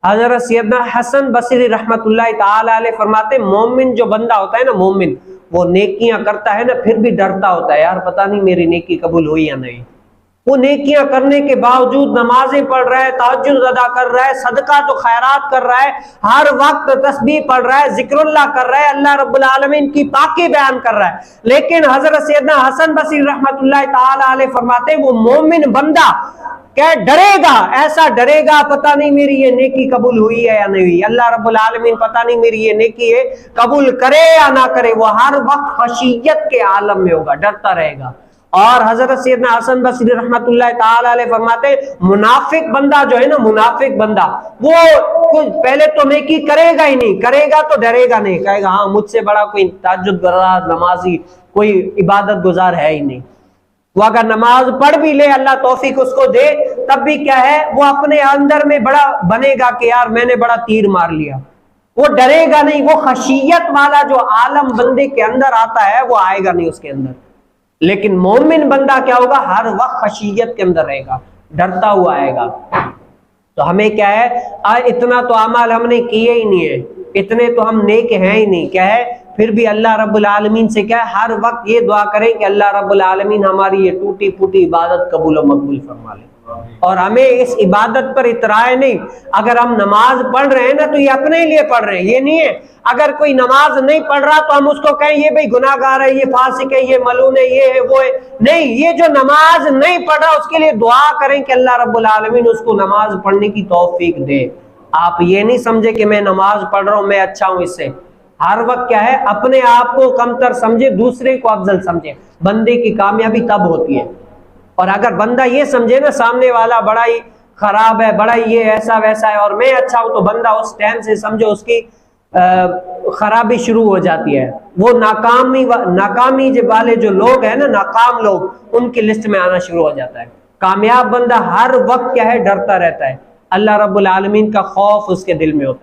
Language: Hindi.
हजरत सैयदना हसन बसरी रहमतुल्लाह ताला अलैह फरमाते, मोमिन जो बंदा होता है ना, मोमिन वो नेकियां करता है ना, फिर भी डरता होता है, यार पता नहीं मेरी नेकी कबूल हुई या नहीं। वो नेकियां करने के बावजूद नमाजें पढ़ रहा है, तहज्जुद अदा कर रहा है, सदका तो खैरात कर रहा है, हर वक्त तस्बीह पढ़ रहा है, जिक्रुल्लाह कर रहा है, अल्लाह रब्बुल आलमीन की पाकी बयान कर रहा है, लेकिन हजरत सैयदना हसन बसरी रहमतुल्लाह ताला अलैह फरमाते, वो मोमिन बंदा क्या डरेगा, ऐसा डरेगा पता नहीं मेरी ये नेकी कबूल हुई है या नहीं हुई, अल्लाह रब्बुल आलमीन पता नहीं मेरी ये नेकी है कबूल करे या ना करे। वो हर वक्त खशियत के आलम में होगा, डरता रहेगा। और हजरत सैयदना हसन बसरी रहमतुल्लाह ताला अलैह फरमाते, मुनाफिक बंदा जो है ना, मुनाफिक बंदा वो कुछ पहले तो नेकी करेगा ही नहीं, करेगा तो डरेगा नहीं, कहेगा हाँ मुझसे बड़ा कोई तहज्जुद गुज़ार नमाजी कोई इबादत गुजार है ही नहीं। वो अगर नमाज पढ़ भी ले, अल्लाह तौफीक उसको दे, तब भी क्या है, वो अपने अंदर में बड़ा बनेगा कि यार मैंने बड़ा तीर मार लिया, वो डरेगा नहीं। वो खशियत वाला जो आलम बंदे के अंदर आता है वो आएगा नहीं उसके अंदर। लेकिन मोमिन बंदा क्या होगा, हर वक्त खशियत के अंदर रहेगा, डरता हुआ आएगा। तो हमें क्या है, इतना तो अमाल हमने किए ही नहीं है, इतने तो हम नेक हैं ही नहीं, क्या है, फिर भी अल्लाह रब्बुल आलमीन से क्या है, हर वक्त ये दुआ करें कि अल्लाह रब्बुल आलमीन हमारी ये टूटी फूटी इबादत कबूल व मकबूल फरमा ले। और हमें इस इबादत पर इतराए नहीं। अगर हम नमाज पढ़ रहे हैं ना, तो ये अपने लिए पढ़ रहे हैं, ये नहीं है अगर कोई नमाज नहीं पढ़ रहा तो हम उसको कहें ये भाई गुनाहगार है, ये फासिक है, ये मलून है, ये है, वो है। नहीं, ये जो नमाज नहीं पढ़ रहा उसके लिए दुआ करें कि अल्लाह रब्बुल आलमीन उसको नमाज पढ़ने की तौफीक दे। आप ये नहीं समझे कि मैं नमाज पढ़ रहा हूं, मैं अच्छा हूं इससे। हर वक्त क्या है, अपने आप को कमतर समझे, दूसरे को अफजल समझे। बंदे की कामयाबी तब होती है। और अगर बंदा ये समझे ना सामने वाला बड़ा ही खराब है, बड़ा ही ये ऐसा वैसा है और मैं अच्छा हूं, तो बंदा उस टाइम से समझो उसकी खराबी शुरू हो जाती है। वो नाकामी वाले जो लोग हैं ना, नाकाम लोग, उनकी लिस्ट में आना शुरू हो जाता है। कामयाब बंदा हर वक्त क्या है, डरता रहता है, अल्लाह रब्बुल आलमीन का खौफ उसके दिल में होता है।